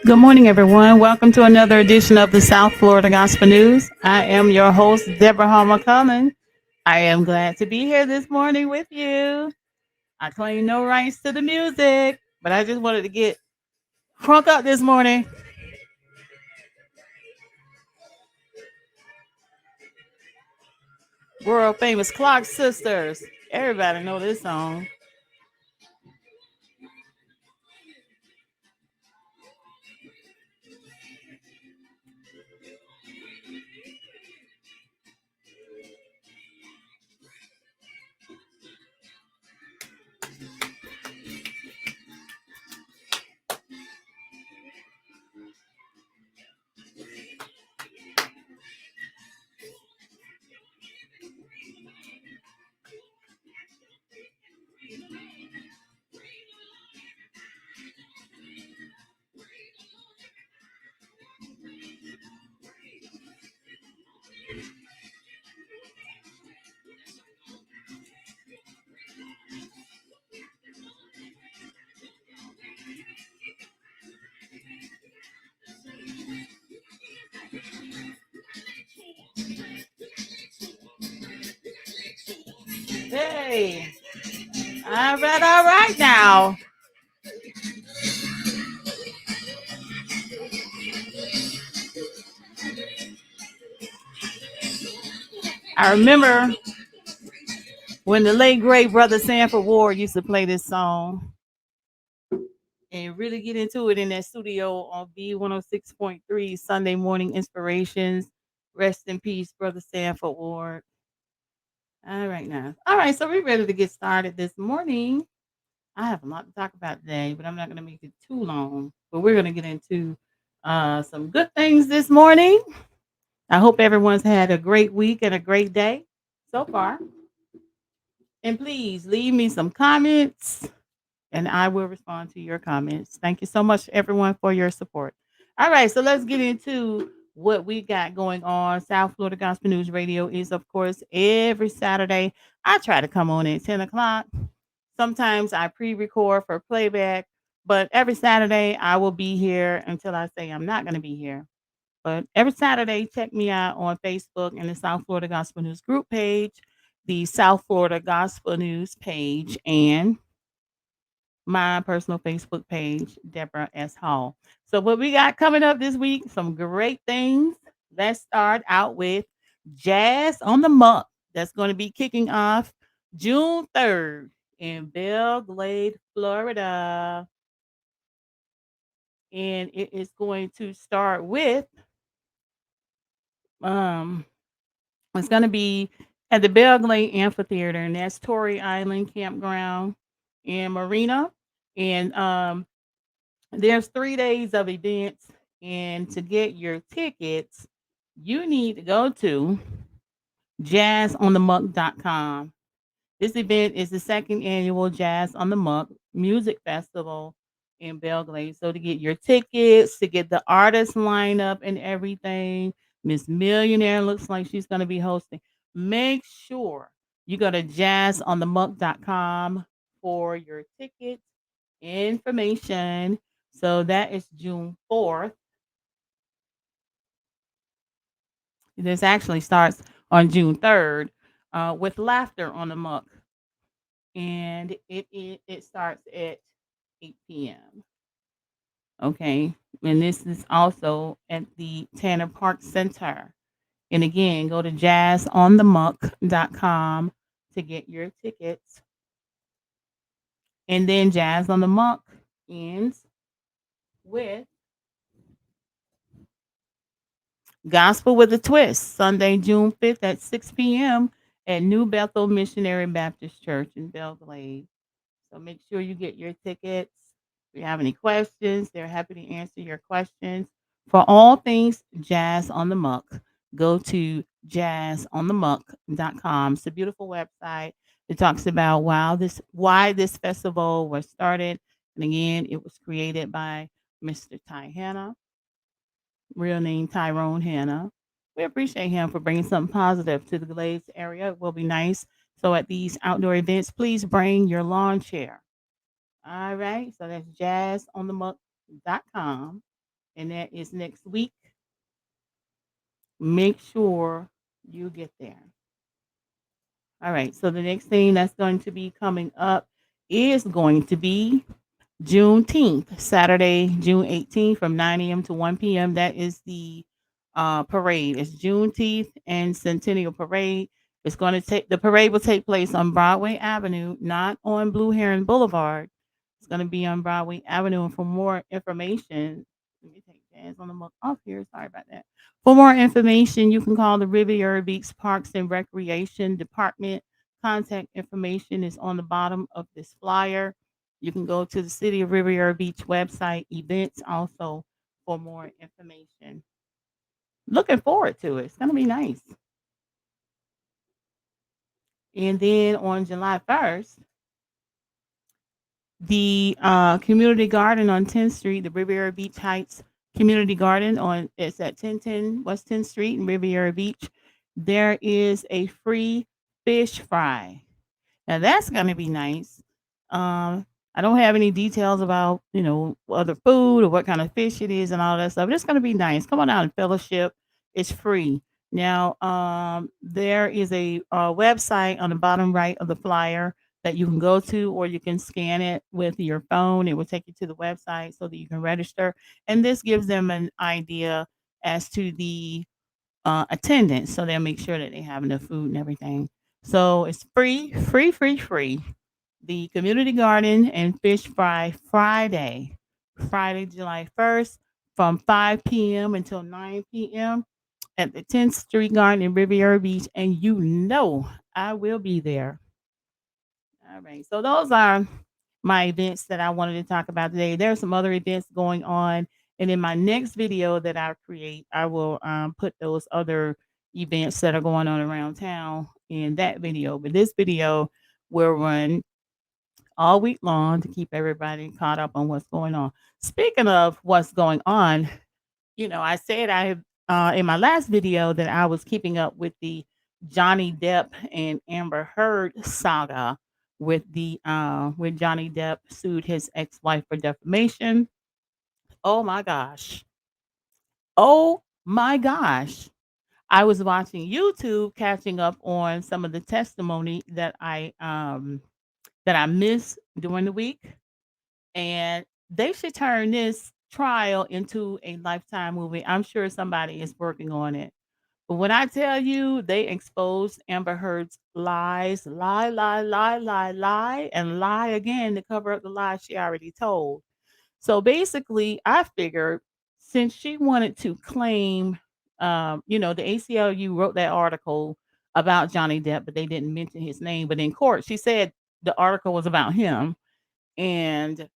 Good morning, everyone. Welcome to another edition of the South Florida Gospel News. I am your host, Deborah Hall McCullum. I am glad to be here this morning with you. I claim no rights to the music, but I just wanted to get crunk up this morning. World famous Clark Sisters. Everybody know this song. Hey, all right now. I remember when the late great brother Sanford Ward used to play this song and really get into it in that studio on B106.3 Sunday Morning Inspirations. Rest in peace, Brother Sanford Ward. All right, now. All right, so we're ready to get started this morning. I have a lot to talk about today, but I'm not going to make it too long. But we're going to get into some good things this morning. I hope everyone's had a great week and a great day so far. And please leave me some comments and I will respond to your comments. Thank you so much, everyone, for your support. All right, so let's get into what we got going on. South Florida Gospel News Radio is, of course, every Saturday. I try to come on at 10 o'clock. Sometimes I pre record for playback, but every Saturday I will be here until I say I'm not going to be here. But every Saturday, check me out on Facebook and the South Florida Gospel News group page, the South Florida Gospel News page, and my personal Facebook page, Deborah S. Hall. So, what we got coming up this week, some great things. Let's start out with Jazz on the Muck. That's going to be kicking off June 3rd in Belle Glade, Florida. And it is going to start with, um, it's going to be at the Belle Glade Amphitheater, and that's Torrey Island Campground and Marina. And there's 3 days of events, and to get your tickets, you need to go to jazzonthemuck.com. This event is the second annual Jazz on the Muck Music Festival in Belgrade. So to get your tickets, to get the artist lineup and everything, Miss Millionaire looks like she's going to be hosting. Make sure you go to jazzonthemuck.com for your tickets information. So that is June 4th. This actually starts on June 3rd with Laughter on the Muck. And it starts at 8 p.m. Okay. And this is also at the Tanner Park Center. And again, go to jazzonthemuck.com to get your tickets. And then Jazz on the Muck ends with Gospel with a Twist, Sunday, June 5th at 6 p.m. at New Bethel Missionary Baptist Church in Belgrade. So make sure you get your tickets. If you have any questions, they're happy to answer your questions. For all things Jazz on the Muck, go to jazzonthemuck.com. It's a beautiful website. It talks about why this festival was started. And again, it was created by Mr. Ty Hanna, real name Tyrone Hanna. We appreciate him for bringing something positive to the Glades area. It will be nice. So at these outdoor events, please bring your lawn chair. All right. So that's jazzonthemuck.com. and that is next week. Make sure you get there. All right. So the next thing that's going to be coming up is going to be Juneteenth, Saturday, June 18th from 9 a.m. to 1 p.m. That is the parade. It's Juneteenth and Centennial Parade. It's going to take the parade will take place on Broadway Avenue, not on Blue Heron Boulevard. It's going to be on Broadway Avenue. And for more information, let me take Jazz on the mug off here. Sorry about that. For more information, you can call the Riviera Beach Parks and Recreation Department. Contact information is on the bottom of this flyer. You can go to the City of Riviera Beach website events also for more information. Looking forward to it. It's going to be nice. And then on July 1st, the community garden on 10th Street, the Riviera Beach Heights Community Garden on it's at 1010 West 10th Street in Riviera Beach. There is a free fish fry. Now that's gonna be nice. I don't have any details about, other food or what kind of fish it is and all that stuff. But it's gonna be nice. Come on out and fellowship. It's free. Now, there is a website on the bottom right of the flyer that you can go to, or you can scan it with your phone. It will take you to the website so that you can register. And this gives them an idea as to the attendance, so they'll make sure that they have enough food and everything. So it's free, free, free, free. The community garden and fish fry Friday, July 1st from 5 p.m. until 9 p.m. at the 10th Street Garden in Riviera Beach. And I will be there. All right. So those are my events that I wanted to talk about today. There are some other events going on. And in my next video that I create, I will put those other events that are going on around town in that video. But this video will run all week long to keep everybody caught up on what's going on. Speaking of what's going on, I said in my last video that I was keeping up with the Johnny Depp and Amber Heard saga with the when Johnny Depp sued his ex-wife for defamation. Oh my gosh. Oh my gosh. I was watching YouTube catching up on some of the testimony that I missed during the week, and they should turn this trial into a Lifetime movie. I'm sure somebody is working on it. But when I tell you they exposed Amber Heard's lies, lie, lie, lie, lie, lie, and lie again to cover up the lies she already told. So basically, I figured since she wanted to claim, the ACLU wrote that article about Johnny Depp, but they didn't mention his name. But in court, she said the article was about him. And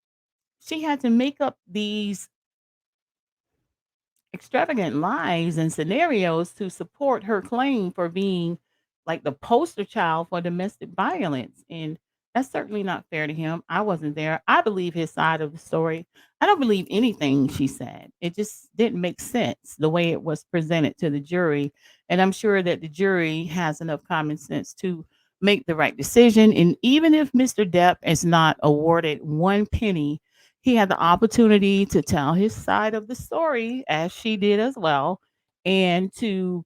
she had to make up these extravagant lies and scenarios to support her claim for being like the poster child for domestic violence. And that's certainly not fair to him. I wasn't there. I believe his side of the story. I don't believe anything she said. It just didn't make sense the way it was presented to the jury. And I'm sure that the jury has enough common sense to make the right decision. And even if Mr. Depp is not awarded one penny, he had the opportunity to tell his side of the story, as she did as well, and to,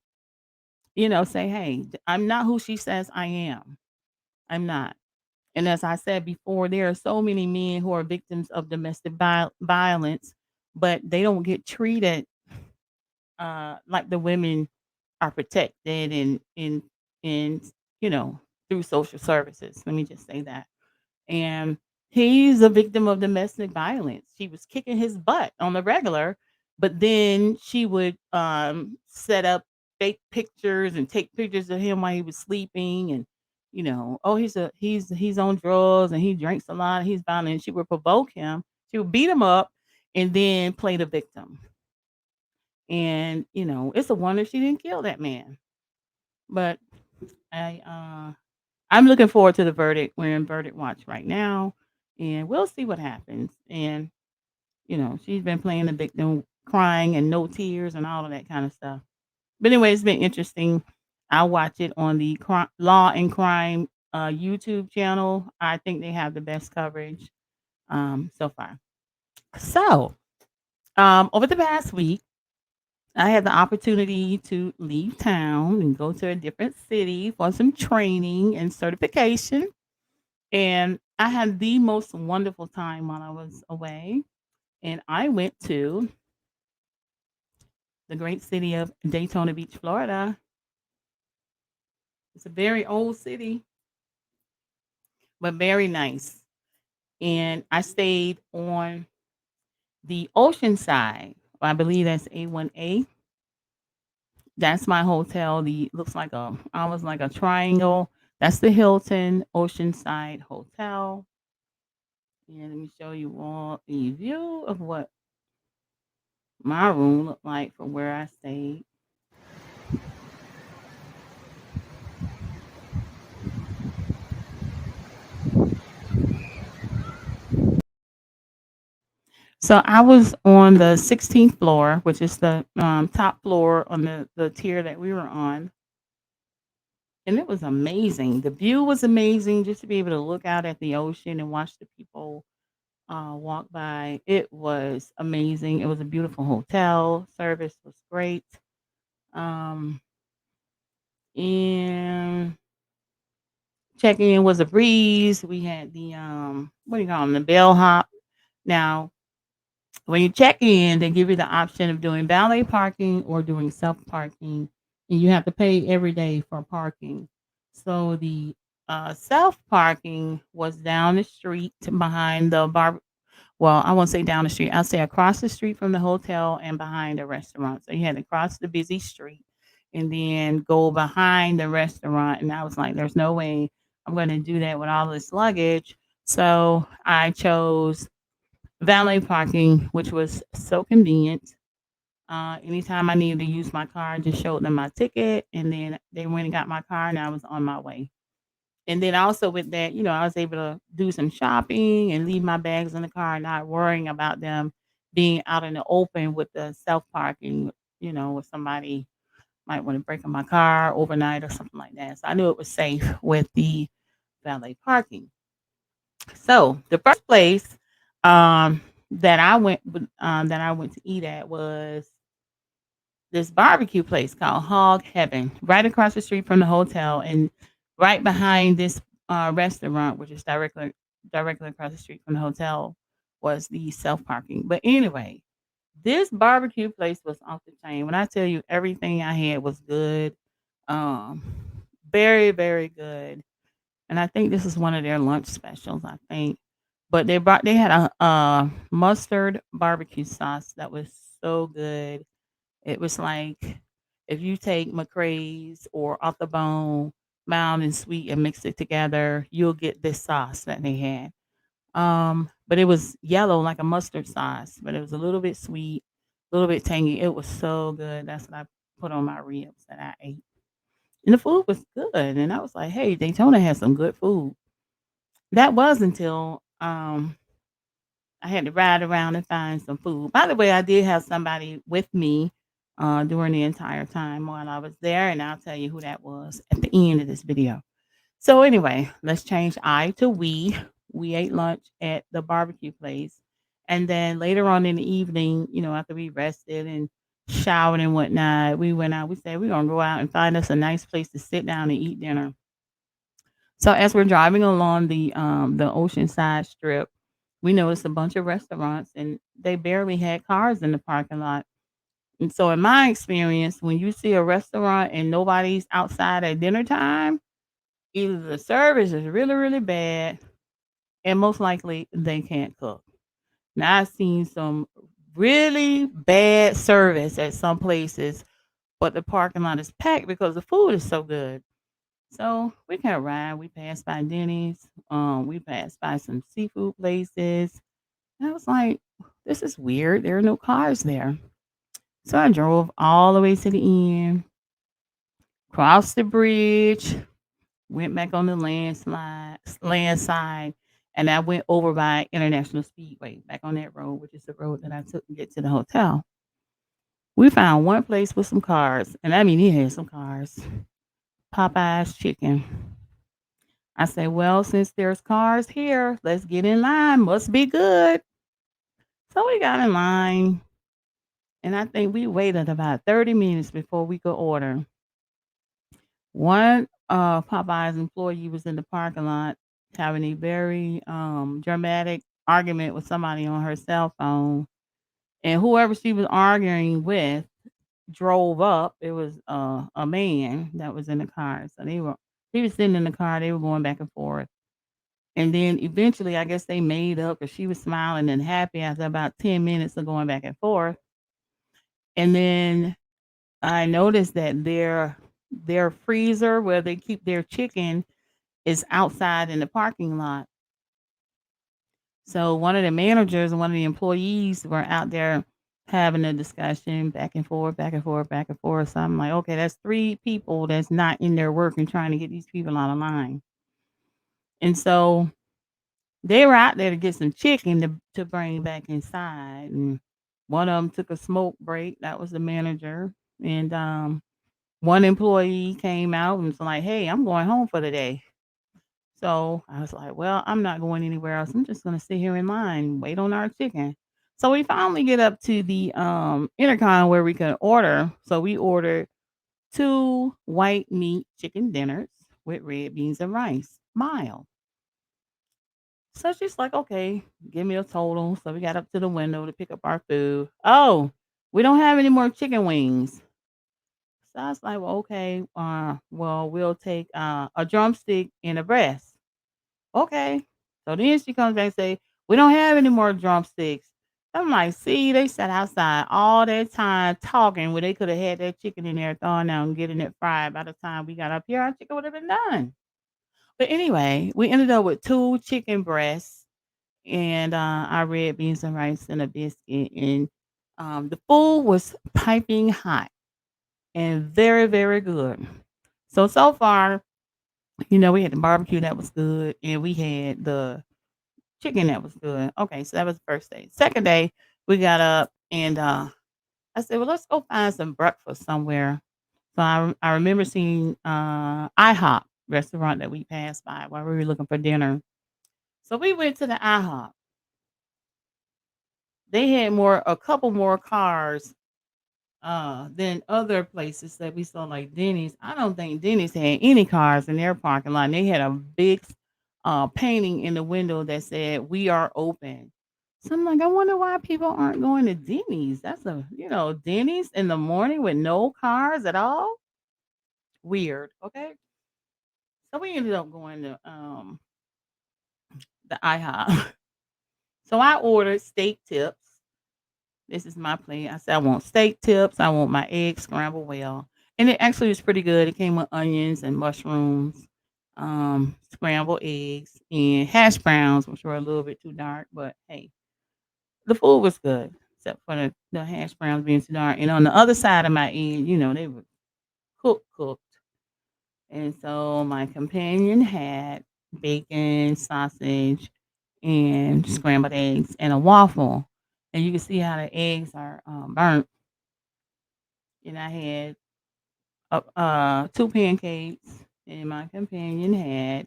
say, "Hey, I'm not who she says I am. I'm not." And as I said before, there are so many men who are victims of domestic violence, but they don't get treated like the women are protected and you know through social services. Let me just say that. And he's a victim of domestic violence. She was kicking his butt on the regular, but then she would set up fake pictures and take pictures of him while he was sleeping, and oh, he's on drugs and he drinks a lot, he's violent. And she would provoke him, she would beat him up, and then play the victim. And it's a wonder she didn't kill that man. But I I'm looking forward to the verdict. We're in verdict watch right now, and we'll see what happens. And she's been playing the victim, crying and no tears and all of that kind of stuff. But anyway, it's been interesting. I'll watch it on the Law and Crime YouTube channel. I think they have the best coverage so far. So Over the past week, I had the opportunity to leave town and go to a different city for some training and certification. And I had the most wonderful time while I was away. And I went to the great city of Daytona Beach, Florida. It's a very old city, but very nice. And I stayed on the ocean side. I believe that's A1A. That's my hotel. The looks like a almost like a triangle. That's the Hilton Oceanside Hotel. And let me show you all a view of what my room looked like from where I stayed. So I was on the 16th floor, which is the top floor on the tier that we were on. And it was amazing. The view was amazing just to be able to look out at the ocean and watch the people walk by. It was amazing. It was a beautiful hotel. Service was great. Um, and checking in was a breeze. We had the what do you call them? The bellhop. Now, when you check in, they give you the option of doing valet parking or doing self parking, and you have to pay every day for parking. So the self parking was down the street behind the bar. Well, I won't say down the street. I'll say across the street from the hotel and behind the restaurant. So you had to cross the busy street and then go behind the restaurant. And I was like, there's no way I'm going to do that with all this luggage. So I chose valet parking, which was so convenient. Anytime I needed to use my car, I just showed them my ticket, and then they went and got my car, and I was on my way. And then also with that, I was able to do some shopping and leave my bags in the car, not worrying about them being out in the open with the self parking, with somebody might want to break in my car overnight or something like that. So I knew it was safe with the valet parking. So the first place that I went to eat at was this barbecue place called Hog Heaven, right across the street from the hotel, and right behind this restaurant, which is directly across the street from the hotel, was the self parking. But anyway, this barbecue place was off the chain. When I tell you everything I had was good, um, very very good. And I think this is one of their lunch specials. I think, but they had a mustard barbecue sauce that was so good. It was like if you take McCrae's or off the bone, mild and sweet, and mix it together, you'll get this sauce that they had. But it was yellow like a mustard sauce, but it was a little bit sweet, a little bit tangy. It was so good. That's what I put on my ribs that I ate. And the food was good. And I was like, hey, Daytona has some good food. That was until I had to ride around and find some food. By the way, I did have somebody with me during the entire time while I was there, and I'll tell you who that was at the end of this video. So anyway, let's change I to we. We ate lunch at the barbecue place. And then later on in the evening, after we rested and showered and whatnot, we went out. We said we're gonna go out and find us a nice place to sit down and eat dinner. So as we're driving along the Oceanside Strip, we noticed a bunch of restaurants and they barely had cars in the parking lot. And so in my experience, when you see a restaurant and nobody's outside at dinner time, either the service is really, really bad and most likely they can't cook. Now I've seen some really bad service at some places, but the parking lot is packed because the food is so good. So we kind of ride. We passed by Denny's. We passed by some seafood places. And I was like, this is weird. There are no cars there. So I drove all the way to the end, crossed the bridge, went back on the land side, and I went over by International Speedway, back on that road, which is the road that I took to get to the hotel. We found one place with some cars, and I mean, it had some cars. Popeye's Chicken. I say, well, since there's cars here, let's get in line. Must be good. So we got in line. And I think we waited about 30 minutes before we could order. One Popeyes employee was in the parking lot having a very dramatic argument with somebody on her cell phone. And whoever she was arguing with drove up. It was a man that was in the car. So he was sitting in the car, they were going back and forth. And then eventually I guess they made up because she was smiling and happy after about 10 minutes of going back and forth. And then I noticed that their freezer where they keep their chicken is outside in the parking lot. So one of the managers and one of the employees were out there having a discussion back and forth, back and forth, back and forth. So I'm like, okay, that's three people that's not in there working trying to get these people out of line. And so they were out there to get some chicken to bring back inside. And one of them took a smoke break. That was the manager. And one employee came out and was like, hey, I'm going home for the day. So I was like, well, I'm not going anywhere else. I'm just gonna sit here in line, wait on our chicken. So we finally get up to the intercom where we can order. So we ordered two white meat chicken dinners with red beans and rice. Mild. So she's like, okay, give me a total. So we got up to the window to pick up our food. Oh, we don't have any more chicken wings. So I was like, well, okay, well, we'll take a drumstick and a breast. Okay. So then she comes back and say, we don't have any more drumsticks. I'm like, see, they sat outside all that time talking where they could have had that chicken in there thawing out and getting it fried. By the time we got up here, our chicken would have been done. But anyway, we ended up with two chicken breasts and our red beans and rice and a biscuit. And the food was piping hot and very, very good. So far, we had the barbecue that was good, and we had the chicken that was good. Okay, so that was the first day. Second day, we got up and I said, well, let's go find some breakfast somewhere. So I remember seeing IHOP restaurant that we passed by while we were looking for dinner. So we went to the IHOP. They had a couple more cars than other places that we saw like Denny's. I don't think Denny's had any cars in their parking lot. They had a big painting in the window that said "We are open." So I'm like, I wonder why people aren't going to Denny's. That's Denny's in the morning with no cars at all. Weird. Okay, so we ended up going to the IHOP. So I ordered steak tips. This is my plate. I said, I want steak tips. I want my eggs scrambled well. And it actually was pretty good. It came with onions and mushrooms, scrambled eggs, and hash browns, which were a little bit too dark. But hey, the food was good, except for the hash browns being too dark. And on the other side of my egg, they were cooked. And so my companion had bacon, sausage, and scrambled eggs and a waffle. And you can see how the eggs are burnt. And I had two pancakes, and my companion had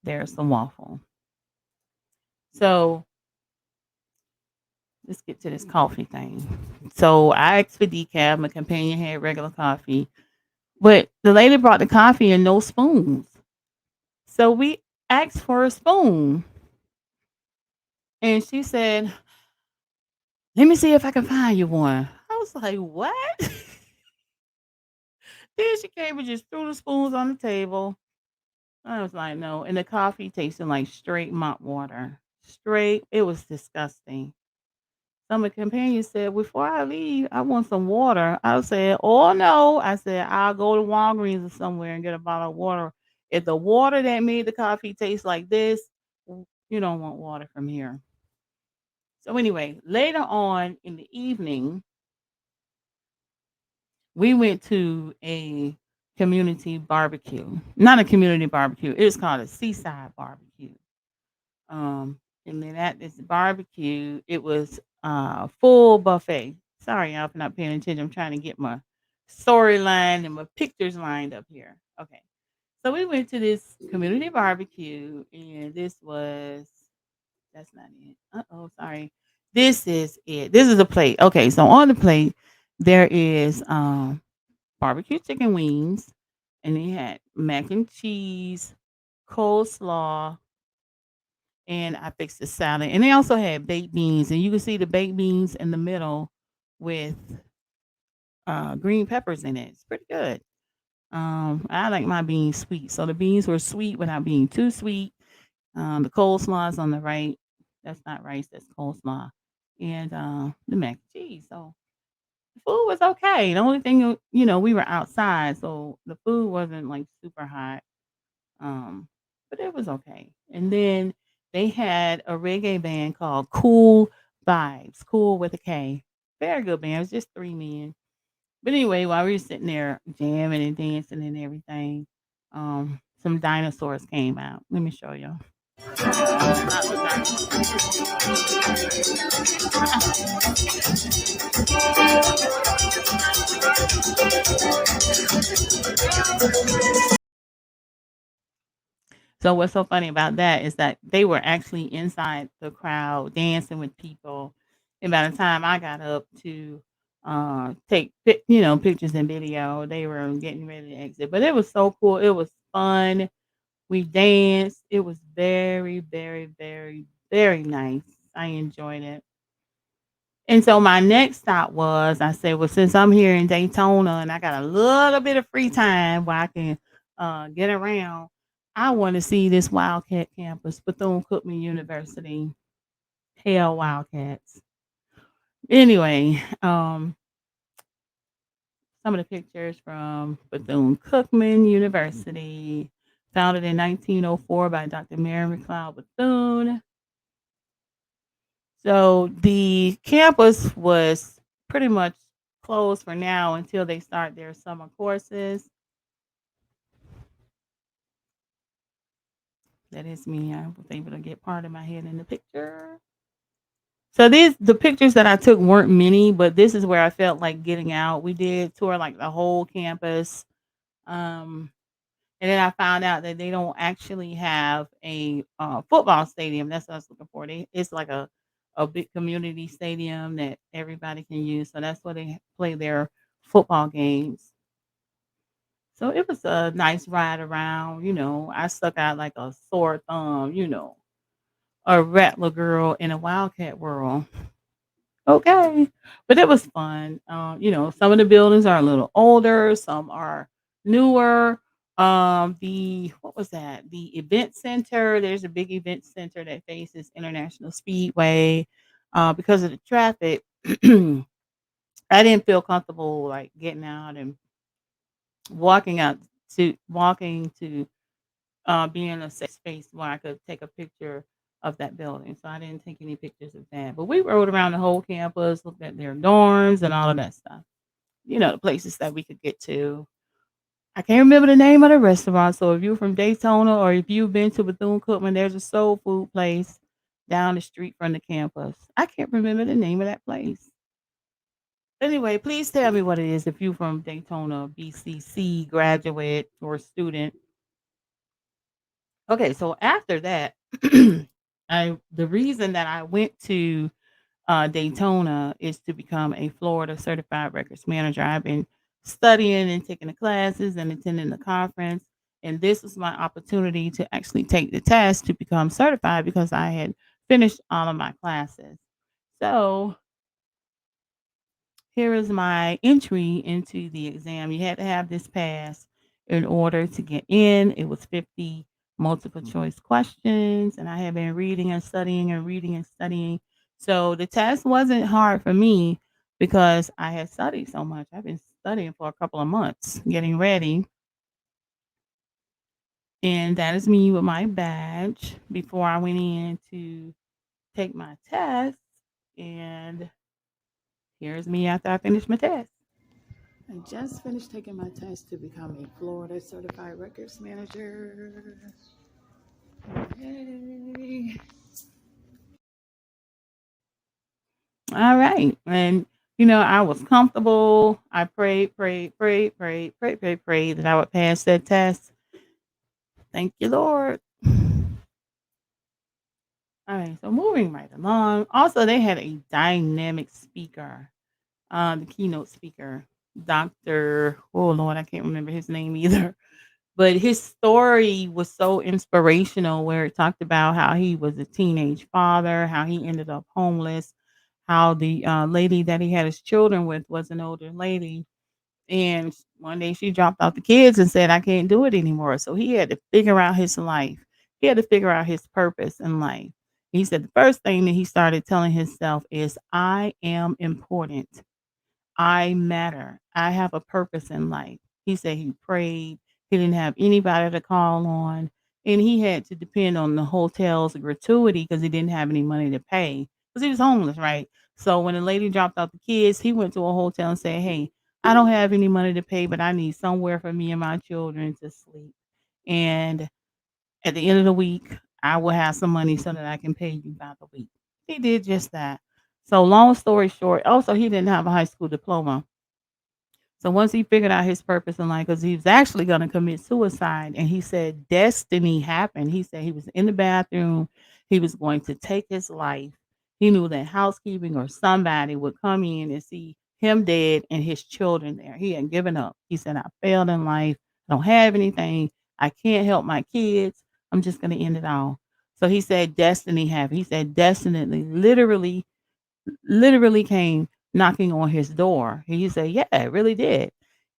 there's some waffle. So let's get to this coffee thing. So I asked for decaf. My companion had regular coffee, but the lady brought the coffee and no spoons. So we asked for a spoon, and she said, "Let me see if I can find you one." I was like, "What?" Then she came and just threw the spoons on the table. I was like, "No," and the coffee tasted like straight mop water. Straight, it was disgusting. So my companion said, "Before I leave, I want some water." I said, "Oh no." I said, "I'll go to Walgreens or somewhere and get a bottle of water. If the water that made the coffee taste like this, you don't want water from here." So anyway, later on in the evening, we went to a community barbecue. Not a community barbecue. It was called a seaside barbecue. And then at this barbecue, it was full buffet. Sorry, y'all, for not paying attention. I'm trying to get my storyline and my pictures lined up here. Okay. So we went to this community barbecue, and that's not it. Uh oh, sorry. This is it. This is a plate. Okay, so on the plate there is barbecue chicken wings, and they had mac and cheese, coleslaw, and I fixed the salad. And they also had baked beans, and you can see the baked beans in the middle with green peppers in it. It's pretty good. I like my beans sweet, so the beans were sweet without being too sweet. The coleslaw is on the right. That's not rice. That's coleslaw, and the mac and cheese. So the food was okay. The only thing, we were outside, so the food wasn't like super hot. Um, but it was okay. And then they had a reggae band called Cool Vibes, Cool with a K. Very good band. It was just three men. But anyway, while we were sitting there jamming and dancing and everything, some dinosaurs came out. Let me show you. So what's so funny about that is that they were actually inside the crowd dancing with people. And by the time I got up to take pictures and video, they were getting ready to exit. But it was so cool. It was fun. We danced. It was very, very, very, very nice. I enjoyed it. And so my next stop was, I said, well, since I'm here in Daytona and I got a little bit of free time where I can get around, I want to see this Wildcat campus, Bethune Cookman University. Hell, Wildcats. Anyway, some of the pictures from Bethune Cookman University, founded in 1904 by Dr. Mary McLeod Bethune. So the campus was pretty much closed for now until they start their summer courses. That is me. I was able to get part of my head in the picture. So these the pictures that I took weren't many, but this is where I felt like getting out. We did tour like the whole campus. Um, and then I found out that they don't actually have a football stadium. That's what I was looking for. It's like a big community stadium that everybody can use. So that's where they play their football games. So it was a nice ride around. I stuck out like a sore thumb. A rattler girl in a wildcat world. Okay. But it was fun. Some of the buildings are a little older, some are newer. The what was that? The event center. There's a big event center that faces International Speedway. Because of the traffic, I didn't feel comfortable like getting out and walking to be in a safe space where I could take a picture of that building. So I didn't take any pictures of that. But we rode around the whole campus, looked at their dorms and all of that stuff. The places that we could get to. I can't remember the name of the restaurant. So if you're from Daytona or if you've been to Bethune Cookman, there's a soul food place down the street from the campus. I can't remember the name of that place. Anyway, please tell me what it is if you're from Daytona, BCC graduate or student. Okay, so after that, the reason that I went to Daytona is to become a Florida certified records manager. I've been studying and taking the classes and attending the conference, and this was my opportunity to actually take the test to become certified because I had finished all of my classes. So here is my entry into the exam. You had to have this pass in order to get in. It was 50 multiple choice questions, and I had been reading and studying and reading and studying. So the test wasn't hard for me because I had studied so much. I've been studying for a couple of months, getting ready. And that is me with my badge before I went in to take my test. And here's me after I finished my test. I just finished taking my test to become a Florida certified records manager. Yay. All right. And, I was comfortable. I prayed, prayed, prayed, prayed, prayed, prayed, prayed that I would pass that test. Thank you, Lord. All right, so moving right along. Also, they had a dynamic speaker, the keynote speaker, Dr. Oh Lord, I can't remember his name either. But his story was so inspirational where it talked about how he was a teenage father, how he ended up homeless, how the lady that he had his children with was an older lady. And one day she dropped off the kids and said, I can't do it anymore. So he had to figure out his life. He had to figure out his purpose in life. He said the first thing that he started telling himself is, I am important. I matter. I have a purpose in life. He said he prayed. He didn't have anybody to call on. And he had to depend on the hotel's gratuity because he didn't have any money to pay because he was homeless, right? So when the lady dropped off the kids, he went to a hotel and said, hey, I don't have any money to pay, but I need somewhere for me and my children to sleep. And at the end of the week, I will have some money so that I can pay you by the week. He did just that. So long story short, also he didn't have a high school diploma. So once he figured out his purpose in life, because he was actually going to commit suicide, and he said destiny happened. He said he was in the bathroom, he was going to take his life. He knew that housekeeping or somebody would come in and see him dead and his children there. He had given up. He said, I failed in life. I don't have anything. I can't help my kids. I'm just going to end it all. So he said destiny happened. He said destiny literally came knocking on his door. He said, "Yeah, it really did."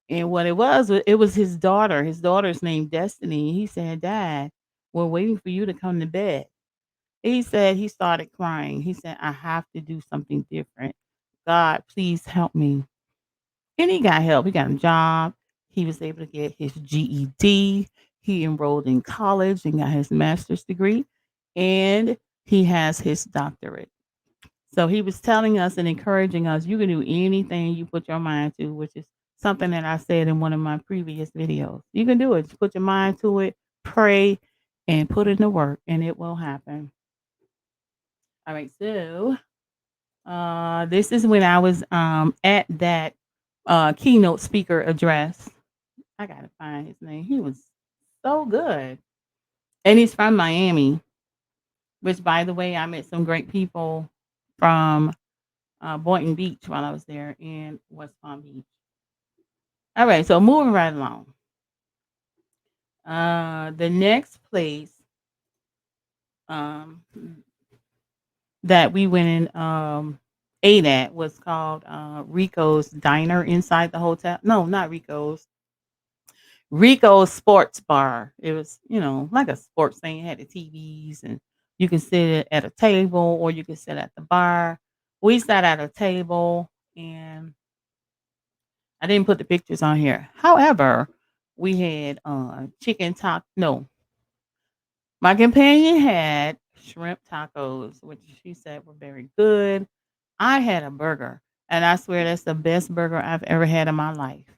And what it was his daughter. His daughter's named Destiny. He said, "Dad, we're waiting for you to come to bed." He said he started crying. He said, "I have to do something different. God, please help me." And he got help. He got a job. He was able to get his GED. He enrolled in college and got his master's degree. And he has his doctorate. So he was telling us and encouraging us, you can do anything you put your mind to, which is something that I said in one of my previous videos. You can do it. Just put your mind to it, pray, and put in the work, and it will happen. All right. So this is when I was at that keynote speaker address. I gotta find his name. He was so good. And he's from Miami, which by the way, I met some great people from Boynton Beach while I was there in West Palm Beach. All right, so moving right along. The next place um, that we went and ate at was called Rico's Diner inside the hotel. No, not Rico's. Rico's Sports Bar. It was, like a sports thing. It had the TVs and you could sit at a table or you could sit at the bar. We sat at a table and I didn't put the pictures on here. However, we had chicken taco. No, my companion had shrimp tacos, which she said were very good. I had a burger, and I swear that's the best burger I've ever had in my life.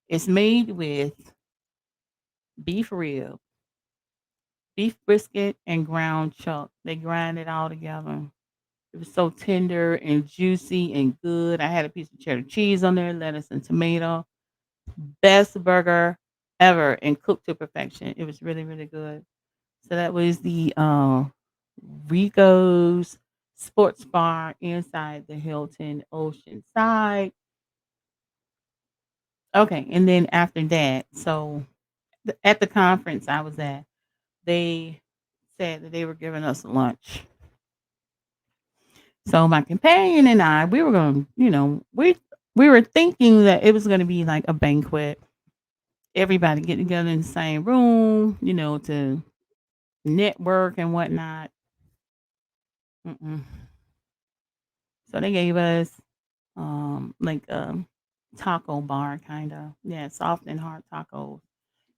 It's made with beef rib, beef brisket, and ground chuck. They grind it all together. It was so tender and juicy and good. I had a piece of cheddar cheese on there, lettuce and tomato. Best burger ever and cooked to perfection. It was really, really good. So that was the Rico's Sports Bar inside the Hilton Oceanside. Okay, and then after that, so at the conference I was at, they said that they were giving us lunch. So my companion and I, we were going, we were thinking that it was going to be like a banquet. Everybody get together in the same room, to network and whatnot. Mm-mm. So they gave us like a taco bar kind of. Yeah, soft and hard tacos.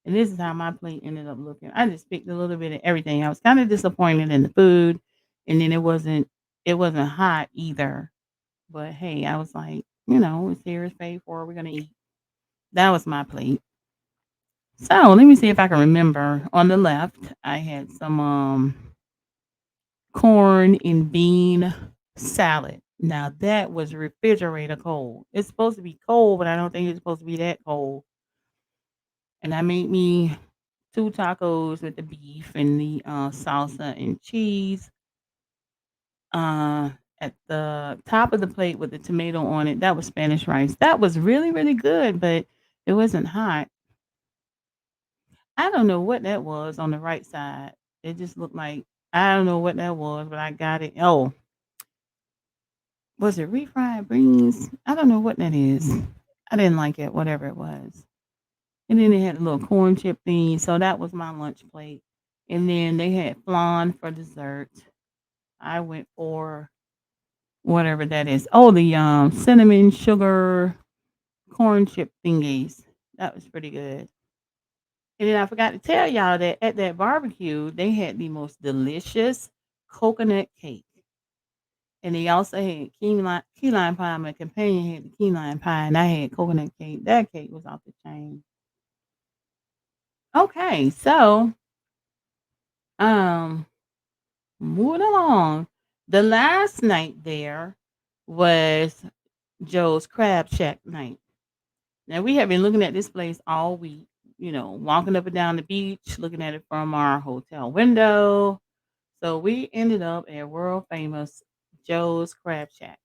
And this is how my plate ended up looking. I just picked a little bit of everything. I was kind of disappointed in the food, and then it wasn't hot either. But hey, I was like, it's here, it's paid for. We're gonna eat. That was my plate. So let me see if I can remember. On the left, I had some corn and bean salad. Now that was refrigerator cold. It's supposed to be cold, but I don't think it's supposed to be that cold. And I made me two tacos with the beef and the salsa and cheese. uh, at the top of the plate with the tomato on it. That was Spanish rice. That was really, really good, but it wasn't hot. I don't know what that was on the right side. It just looked like I don't know what that was, but I got it. Oh, was it refried beans? I don't know what that is. I didn't like it, whatever it was. And then they had a little corn chip thing. So that was my lunch plate. And then they had flan for dessert. I went for whatever that is. Oh, the cinnamon sugar corn chip thingies. That was pretty good. And then I forgot to tell y'all that at that barbecue, they had the most delicious coconut cake. And they also had key lime pie. My companion had the key lime pie, and I had coconut cake. That cake was off the chain. Okay, so um, moving along. The last night there was Joe's Crab Shack night. Now we have been looking at this place all week, walking up and down the beach, looking at it from our hotel window. So we ended up at world famous Joe's Crab Shack.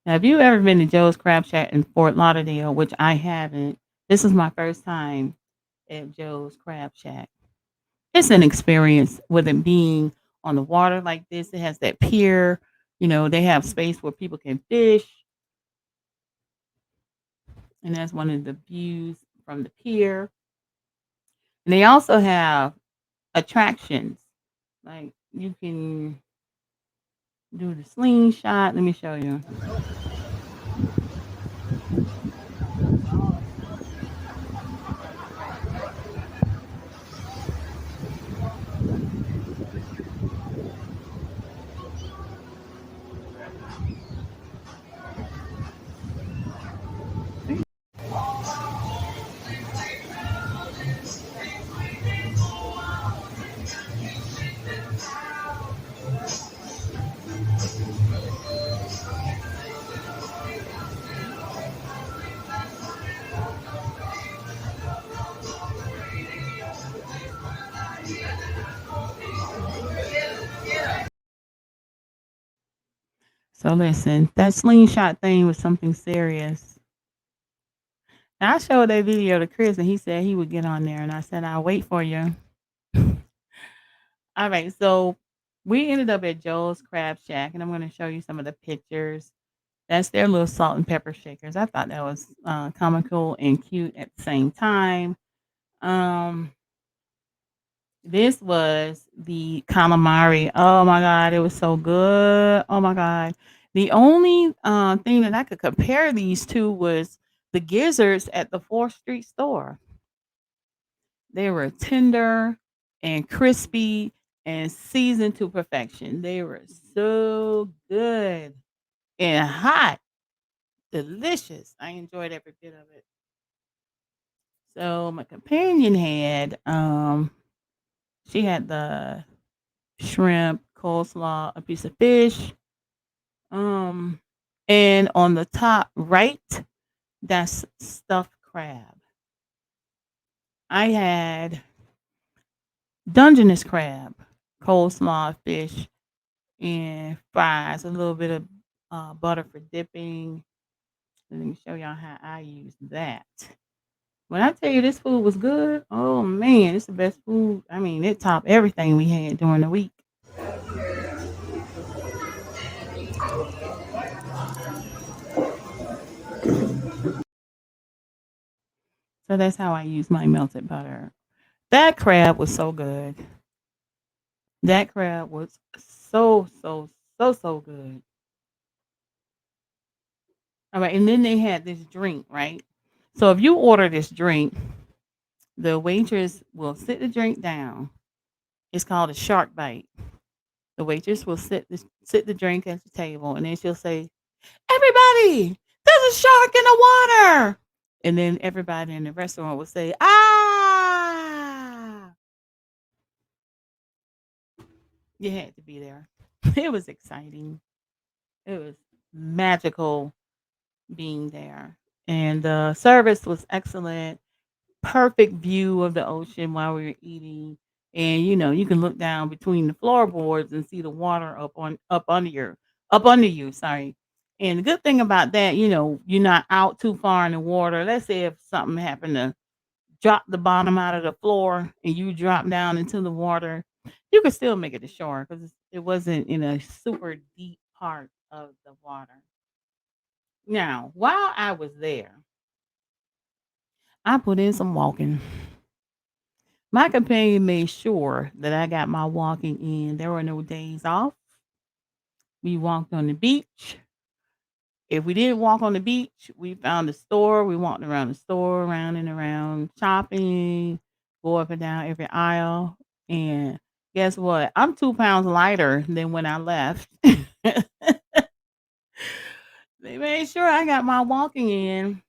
Now, have you ever been to Joe's Crab Shack in Fort Lauderdale, which I haven't? This is my first time at Joe's Crab Shack. It's an experience with it being on the water like this. It has that pier. They have space where people can fish, and that's one of the views from the pier. And they also have attractions. Like you can do the slingshot. Let me show you. So listen, that slingshot thing was something serious. And I showed that video to Chris, and he said he would get on there, and I said I'll wait for you. All right, so we ended up at Joe's Crab Shack, and I'm going to show you some of the pictures. That's their little salt and pepper shakers. I thought that was comical and cute at the same time. Um, this was the calamari. Oh my god, it was so good. Oh my god. The only thing that I could compare these to was the gizzards at the 4th Street store. They were tender and crispy and seasoned to perfection. They were so good and hot, delicious. I enjoyed every bit of it. So my companion had she had the shrimp, coleslaw, a piece of fish, um, and on the top right, that's stuffed crab. I had Dungeness crab, coleslaw, fish, and fries, a little bit of butter for dipping. Let me show y'all how I use that. When I tell you this food was good, oh man, it's the best food. I mean, it topped everything we had during the week. So that's how I use my melted butter. That crab was so good. That crab was so, so, so, so good. All right, and then they had this drink, right? So if you order this drink, the waitress will sit the drink down. It's called a shark bite. The waitress will sit the drink at the table, and then she'll say, "Everybody, there's a shark in the water!" And then everybody in the restaurant will say, "Ah!" You had to be there. It was exciting. It was magical being there. And the service was excellent. Perfect view of the ocean while we were eating. and you can look down between the floorboards and see the water up under you. Sorry. And the good thing about that, you're not out too far in the water. Let's say if something happened to drop the bottom out of the floor and you drop down into the water, you could still make it to shore because it wasn't in a super deep part of the water. Now, while I was there, I put in some walking. My companion made sure that I got my walking in. There were no days off. We walked on the beach. If we didn't walk on the beach, we found a store. We walked around the store, around and around, shopping, go up and down every aisle. And guess what? I'm 2 pounds lighter than when I left. They made sure I got my walking in.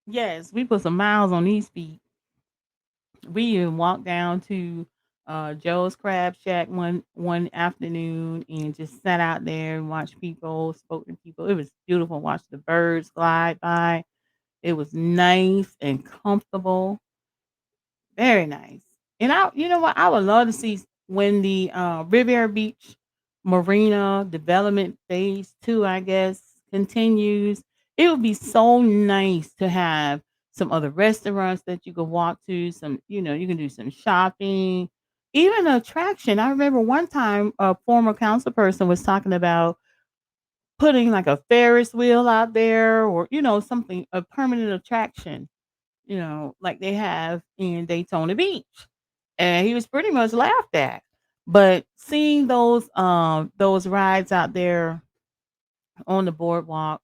Yes, we put some miles on these feet. We even walked down to Joe's Crab Shack one afternoon and just sat out there and watched people, spoke to people. It was beautiful. Watched the birds glide by. It was nice and comfortable. Very nice. And you know what? I would love to see when the Riviera Beach Marina development phase two, I guess, continues. It would be so nice to have some other restaurants that you could walk to. You can do some shopping, even an attraction. I remember one time a former council person was talking about putting like a Ferris wheel out there or, something, a permanent attraction like they have in Daytona Beach. And he was pretty much laughed at. But seeing those rides out there on the boardwalk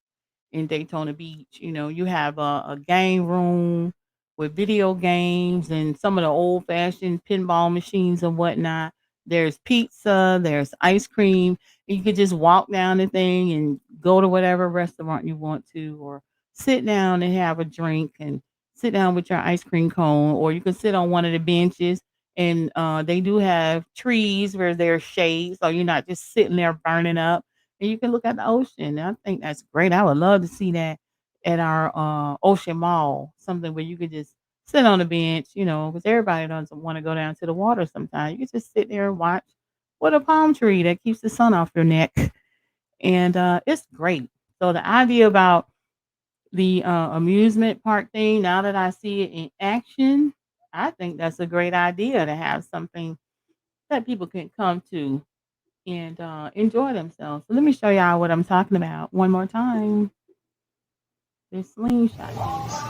in Daytona Beach. You have a game room with video games and some of the old fashioned pinball machines and whatnot. There's pizza, there's ice cream. You could just walk down the thing and go to whatever restaurant you want to, or sit down and have a drink and sit down with your ice cream cone, or you can sit on one of the benches. And they do have trees where there's shade, so you're not just sitting there burning up and you can look at the ocean. And I think that's great. I would love to see that at our ocean mall, something where you could just sit on the bench, because everybody doesn't want to go down to the water sometimes. You can just sit there and watch with a palm tree that keeps the sun off your neck. And it's great. So the idea about the amusement park thing, now that I see it in action, I think that's a great idea to have something that people can come to and enjoy themselves. So let me show y'all what I'm talking about one more time. This slingshot thing.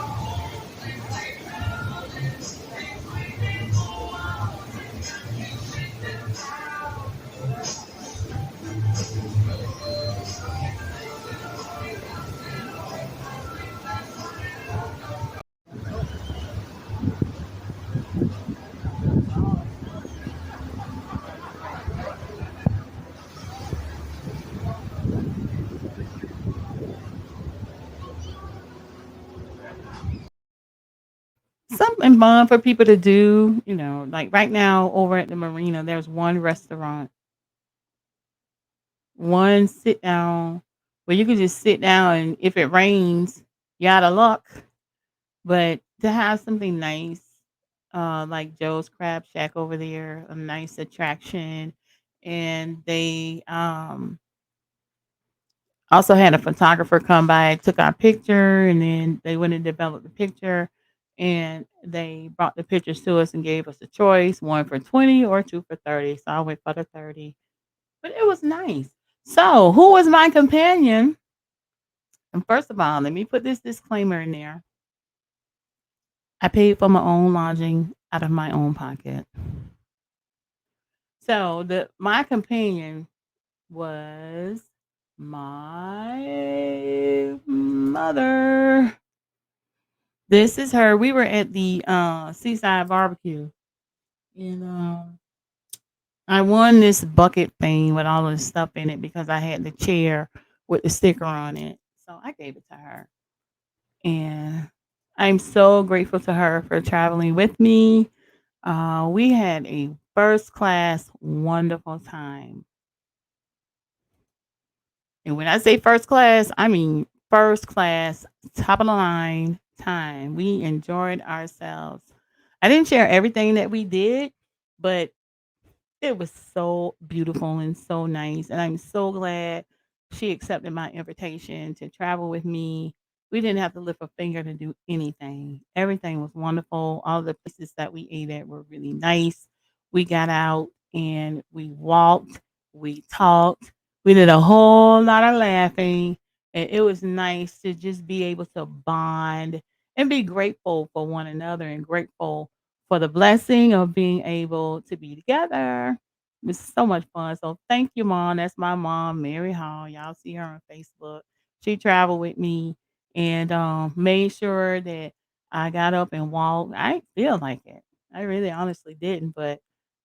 Something fun for people to do, like right now over at the marina, there's one restaurant, one sit down where you can just sit down and if it rains, you out of luck. But to have something nice, like Joe's Crab Shack over there, a nice attraction, and they also had a photographer come by, took our picture, and then they went and developed the picture, and they brought the pictures to us and gave us a choice, one for 20 or two for 30. So I went for the 30. But it was nice. So, who was my companion? And first of all, let me put this disclaimer in there. I paid for my own lodging out of my own pocket. So, the my companion was my mother. This is her. We were at the seaside barbecue, and I won this bucket thing with all this stuff in it because I had the chair with the sticker on it. So I gave it to her, and I'm so grateful to her for traveling with me. We had a first class wonderful time. And when I say first class, I mean first class, top of the line time. We enjoyed ourselves. I didn't share everything that we did, but it was so beautiful and so nice, and I'm so glad she accepted my invitation to travel with me. We didn't have to lift a finger to do anything. Everything was wonderful. All the places that we ate at were really nice. We got out and we walked, we talked, we did a whole lot of laughing, and it was nice to just be able to bond and be grateful for one another and grateful for the blessing of being able to be together. It was so much fun. So thank you, Mom. That's my mom, Mary Hall. Y'all see her on Facebook. She traveled with me and made sure that I got up and walked. I didn't feel like it. I really honestly didn't, but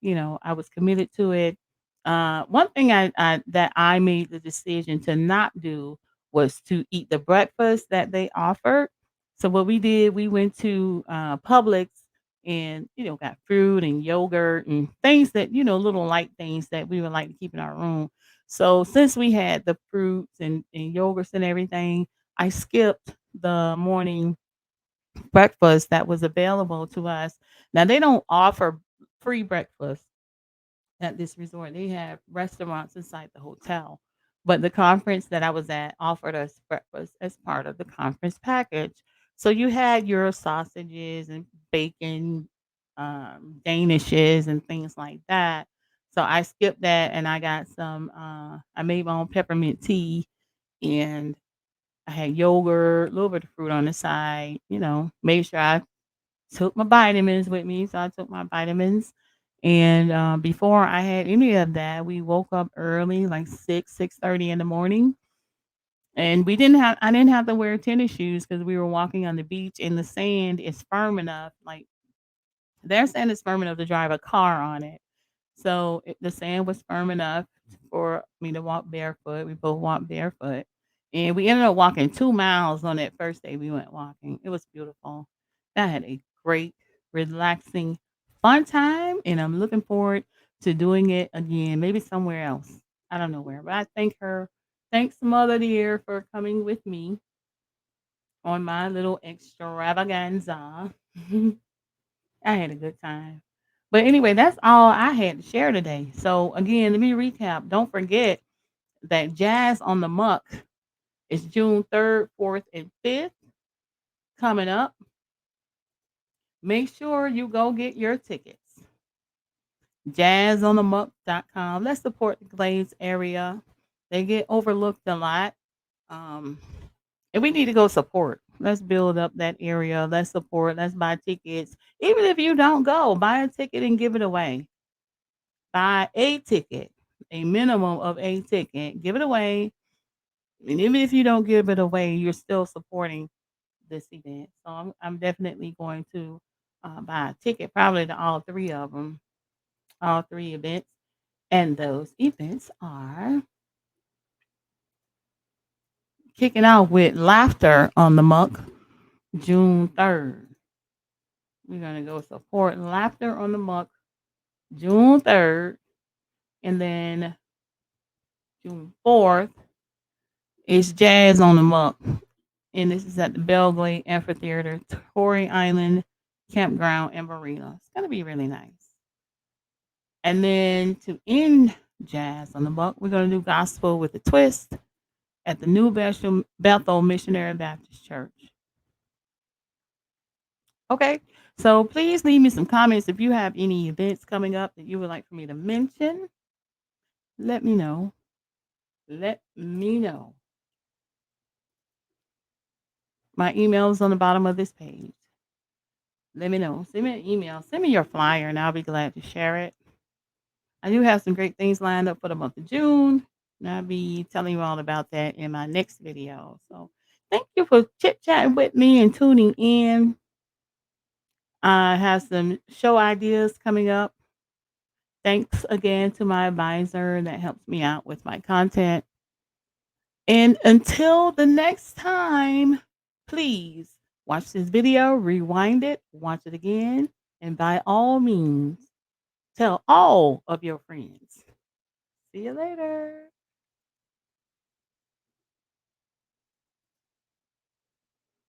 I was committed to it. One thing I that I made the decision to not do was to eat the breakfast that they offered. So what we did, we went to Publix and got fruit and yogurt and things that little light things that we would like to keep in our room. So since we had the fruits and yogurts and everything, I skipped the morning breakfast that was available to us. Now they don't offer free breakfast at this resort. They have restaurants inside the hotel. But the conference that I was at offered us breakfast as part of the conference package. So you had your sausages and bacon, danishes and things like that. So I skipped that and I got some I made my own peppermint tea and I had yogurt, a little bit of fruit on the side, made sure I took my vitamins with me, so I took my vitamins, and, before I had any of that, we woke up early, like 6:30 in the morning, and I didn't have to wear tennis shoes because we were walking on the beach, and the sand is firm enough, like, their sand is firm enough to drive a car on it. So, the sand was firm enough for me to walk barefoot. We both walked barefoot, and we ended up walking 2 miles on that first day we went walking. It was beautiful. I had a great, relaxing, fun time, and I'm looking forward to doing it again, maybe somewhere else. I don't know where, but I thank her. Thanks, Mother dear, for coming with me on my little extravaganza. I had a good time. But anyway, that's all I had to share today. So again, let me recap. Don't forget that Jazz on the Muck is June 3rd, 4th, and 5th coming up. Make sure you go get your tickets. Jazzonthemuck.com. Let's support the Glades area. They get overlooked a lot. Um, and we need to go support. Let's build up that area. Let's support. Let's buy tickets. Even if you don't go, buy a ticket and give it away. Buy a ticket, a minimum of a ticket, give it away. And even if you don't give it away, you're still supporting this event. So I'm definitely going to buy a ticket, probably to all three of them, all three events. And those events are kicking off with Laughter on the Muck, June 3rd. We're going to go support Laughter on the Muck, June 3rd. And then June 4th is Jazz on the Muck. And this is at the Belgrade Amphitheater, Torrey Island Campground and Marina. It's going to be really nice. And then to end Jazz on the Buck, we're going to do gospel with a twist at the New Bethel Missionary Baptist Church. Okay, so please leave me some comments if you have any events coming up that you would like for me to mention. Let me know. Let me know. My email is on the bottom of this page. Let me know. Send me an email. Send me your flyer, and I'll be glad to share it. I do have some great things lined up for the month of June, and I'll be telling you all about that in my next video. So thank you for chit chatting with me and tuning in. I have some show ideas coming up. Thanks again to my advisor that helps me out with my content. And until the next time, please watch this video, rewind it, watch it again, And by all means, tell all of your friends. See you later.